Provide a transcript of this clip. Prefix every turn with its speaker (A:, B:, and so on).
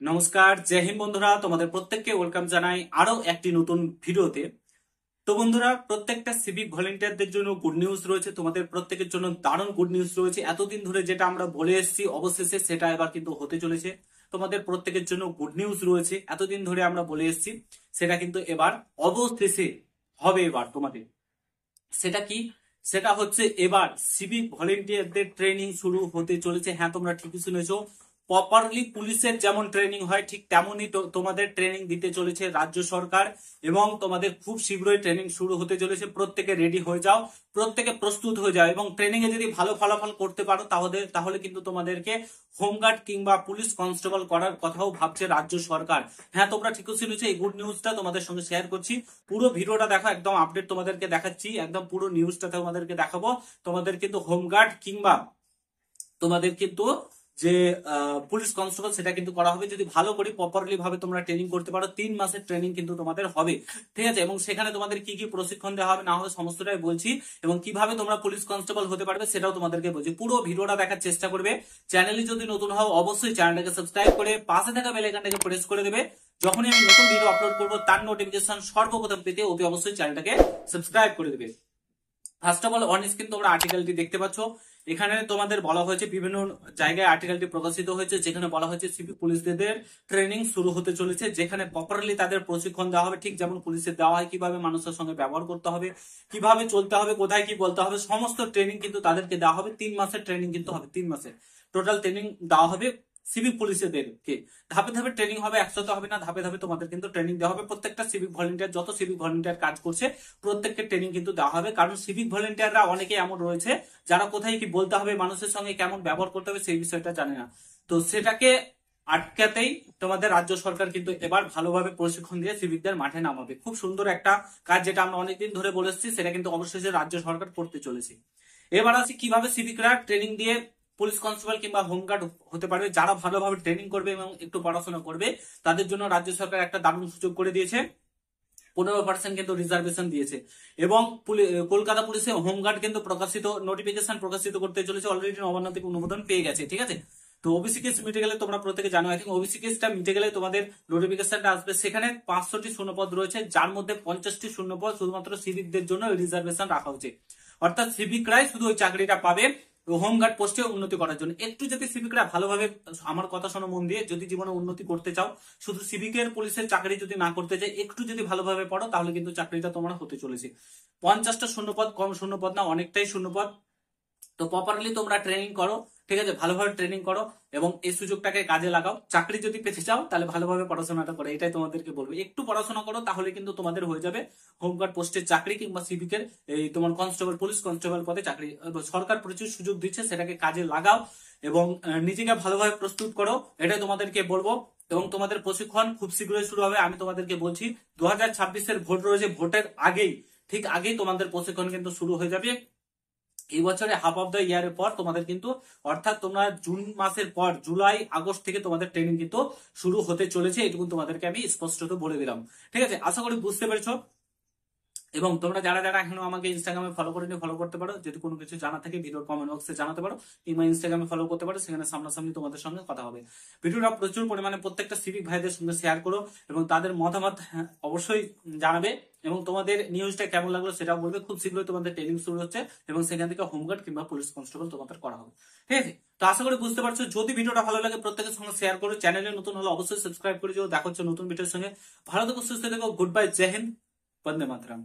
A: নমস্কার, জয় হিন্দ বন্ধুরা। তোমাদের প্রত্যেককে ওয়েলকাম জানাই আরো একটি নতুন ভিডিওতে। তো বন্ধুরা, প্রত্যেকটা সিভিক ভলেন্টিয়ারদের জন্য গুড নিউজ রয়েছে, তোমাদের প্রত্যেকের জন্য দারুণ গুড নিউজ রয়েছে। এতদিন ধরে যেটা আমরা বলে এসেছি অবশেষে সেটা এবার কিন্তু হতে চলেছে। তোমাদের প্রত্যেকের জন্য গুড নিউজ রয়েছে, এতদিন ধরে আমরা বলে এসেছি সেটা কিন্তু এবার অবশেষে হবে। এবার তোমাদের সেটা কি? সেটা হচ্ছে এবার সিভিক ভলেন্টিয়ারদের ট্রেনিং শুরু হতে চলেছে। হ্যাঁ, তোমরা ঠিকই শুনেছো। প্রপারলি পুলিশের যেমন ট্রেনিং হয় ঠিক তেমনই তোমাদের ট্রেনিং দিতে চলেছে রাজ্য সরকার, এবং তোমাদের খুব শীঘ্রই ট্রেনিং শুরু হতে চলেছে। প্রত্যেকে রেডি হয়ে যাও, প্রত্যেকে প্রস্তুত হয়ে যাও, এবং ট্রেনিং এ যদি ভালো ফলাফল করতে পারো তাহলে তাহলে কিন্তু তোমাদেরকে হোমগার্ড কিংবা পুলিশ কনস্টেবল করার কথাও ভাবছে রাজ্য সরকার। হ্যাঁ, তোমরা ঠিকই শুনেছো। এই গুড নিউজটা তোমাদের সঙ্গে শেয়ার করছি। পুরো ভিডিওটা দেখো, একদম আপডেট তোমাদেরকে দেখাচ্ছি, একদম পুরো নিউজটা তোমাদেরকে দেখাবো। তোমাদের কিন্তু হোমগার্ড কিংবা তোমাদের কিন্তু যে পুলিশ কনস্টেবল সেটা কিন্তু করা হবে যদি ভালো করে প্রপারলি ভাবে তোমরা ট্রেনিং করতে পারো। 3 মাসের ট্রেনিং কিন্তু তোমাদের হবে, ঠিক আছে? এবং সেখানে তোমাদের কি কি প্রশিক্ষণ দেওয়া হবে না হবে সমস্তটাই বলছি, এবং কিভাবে তোমরা পুলিশ কনস্টেবল হতে পারবে সেটাও তোমাদেরকে বলছি। পুরো ভিডিওটা দেখার চেষ্টা করবে। চ্যানেলে যদি নতুন হও অবশ্যই চ্যানেলটাকে সাবস্ক্রাইব করে পাশে থাকা বেল আইকনটাকে প্রেস করে দেবে। যখনই আমি নতুন ভিডিও আপলোড করবো তার নোটিফিকেশন সর্বপ্রথম পেতে অতি অবশ্যই চ্যানেলটাকে সাবস্ক্রাইব করে দেবে। First of all on screen তোমরা আর্টিকেলটি দেখতে পাচ্ছ। এখানে তোমাদের বলা হয়েছে, বিভিন্ন জায়গায় আর্টিকেলটি প্রকাশিত হয়েছে, যেখানে বলা হয়েছে সিভিক পুলিশদের ট্রেনিং শুরু হতে চলেছে, যেখানে প্রপারলি তাদের প্রশিক্ষণ দেওয়া হবে, ঠিক যেমন পুলিশের দেওয়া হয়, কিভাবে মানুষের সঙ্গে ব্যবহার করতে হবে, কিভাবে চলতে হবে, কোথায় কি বলতে হবে, সমস্ত ট্রেনিং কিন্তু তাদেরকে দেওয়া হবে। 3 মাসের ট্রেনিং কিন্তু হবে, 3 মাসের টোটাল ট্রেনিং দেওয়া হবে সিভিক পুলিশদেরকে। ধাপে ধাপে ট্রেনিং হবে, একসাথে হবে না, ধাপে ধাপে তোমাদের কিন্তু ট্রেনিং দেওয়া হবে। প্রত্যেকটা সিভিক ভলেন্টিয়ার, যত সিভিক ভলেন্টিয়ার কাজ করছে প্রত্যেককে ট্রেনিং কিন্তু দেওয়া হবে। কারণ সিভিক ভলেন্টিয়াররা অনেকে এমন রয়েছে যারা কোথায় কি বলতে হবে, মানুষের সঙ্গে কেমন ব্যবহার করতে হবে সেই বিষয়টা জানে না। তো সেটাকে আটকাতেই তোমাদের রাজ্য সরকার কিন্তু এবার ভালোভাবে প্রশিক্ষণ দিয়ে সিভিকদের মাঠে নামাবে। খুব সুন্দর একটা কাজ, যেটা আমরা অনেকদিন ধরে বলেছি, সেটা কিন্তু অবশেষে রাজ্য সরকার করতে চলেছে। এবার আসি কিভাবে সিভিকরা ট্রেনিং দিয়ে পুলিশ কনস্টেবল কিংবা হোমগার্ড হতে পারবে। যারা ভালোভাবে ট্রেনিং করবে এবং একটু পড়াশোনা করবে তাদের জন্য রাজ্য সরকার একটা দারুণ সুযোগ করে দিয়েছে। 15% কিন্তু রিজার্ভেশন দিয়েছে, এবং কলকাতা পুলিশে হোমগার্ড কিন্তু নোটিফিকেশন প্রকাশিত করতে চলেছে। অলরেডি নবান্ন থেকে অনুমোদন পেয়ে গেছে, ঠিক আছে? তো ওবিসি কেস মিটে গেলে, তোমরা প্রত্যেকে জানো, আই থিঙ্ক ওবিসি কেসটা মিটে গেলে তোমাদের নোটিফিকেশনটা আসবে। সেখানে 500টি শূন্যপদ রয়েছে, যার মধ্যে 50টি শূন্যপদ শুধুমাত্র সিভিকদের জন্য রিজার্ভেশন রাখা হয়েছে। অর্থাৎ সিভিকরাই শুধু ওই চাকরিটা পাবে হোমগার্ড পোস্টে উন্নতি করার জন্য। একটু যদি সিভিকরা ভালোভাবে, আমার কথা শোনো মন দিয়ে, যদি জীবনে উন্নতি করতে চাও, শুধু সিভিকের পুলিশের চাকরি যদি না করতে চাই, একটু যদি ভালোভাবে পড়ো, তাহলে কিন্তু চাকরিটা তোমার হতে চলেছে। 50টা শূন্যপদ কম শূন্যপদ না, অনেকটাই শূন্যপদ। তো প্রপারলি তোমরা ট্রেনিং করো, ঠিক আছে? ভালোভাবে ট্রেনিং করো এবং এই সুযোগটাকে কাজে লাগাও। চাকরি যদি পেতে চাও তাহলে ভালোভাবে পড়াশোনাটা করো, এটাই তোমাদেরকে বলবো। একটু পড়াশোনা করো, তাহলে কিন্তু তোমাদের হয়ে যাবে হোমগার্ড পোস্টের চাকরি কিংবা সিভিকের এই তোমার কনস্টেবল, পুলিশ কনস্টেবল পদে চাকরি। সরকার প্রচুর সুযোগ দিচ্ছে, সেটাকে কাজে লাগাও এবং নিজেকে ভালোভাবে প্রস্তুত করো, এটাই তোমাদেরকে বলবো। এবং তোমাদের প্রশিক্ষণ খুব শীঘ্রই শুরু হবে। আমি তোমাদেরকে বলছি 2026-এর ভোট রয়েছে, ভোটের আগেই, ঠিক আগেই তোমাদের প্রশিক্ষণ কিন্তু শুরু হয়ে যাবে। এই বছরে হাফ অফ দ্য ইয়ারের পর তোমাদের কিন্তু, অর্থাৎ তোমরা জুন মাসের পর জুলাই আগস্ট থেকে তোমাদের ট্রেনিং কিন্তু শুরু হতে চলেছে। এটুকু তোমাদেরকে আমি স্পষ্টত বলে দিলাম, ঠিক আছে? আশা করি বুঝতে পেরেছো। এবং তোমরা যারা যারা এখনো আমাকে ইনস্টাগ্রামে ফলো করে ফলো করতে পারো, যদি কোনো কিছু জানা থাকে ভিডিওর কমেন্ট বক্সে জানাতে পারো, কিংবা ইনস্টাগ্রামে ফলো করতে পারো, সেখানে সামনাসামনি তোমাদের সঙ্গে কথা হবে। ভিডিওটা প্রচুর পরিমাণে প্রত্যেকটা সিভিক ভাইদের সঙ্গে শেয়ার করো এবং তাদের মতামত অবশ্যই জানাবে, এবং তোমাদের নিউজটা কেমন লাগলো সেটাও বলবে। খুব শীঘ্রই তোমাদের ট্রেনিং শুরু হচ্ছে এবং সেখান থেকে হোমগার্ড কিংবা পুলিশ কনস্টেবল তোমাদের করা হবে, ঠিক আছে? তো আশা করি বুঝতে পারছো। যদি ভিডিওটা ভালো লাগে প্রত্যেকের সঙ্গে শেয়ার করো। চ্যানেলে নতুন হলে অবশ্যই সাবস্ক্রাইব করে যাও। দেখা হচ্ছে নতুন ভিডিওর সঙ্গে। ভালো থেকো, সুস্থ থেকো। গুড বাই, জয় হিন্দ, বন্দে মাতরম।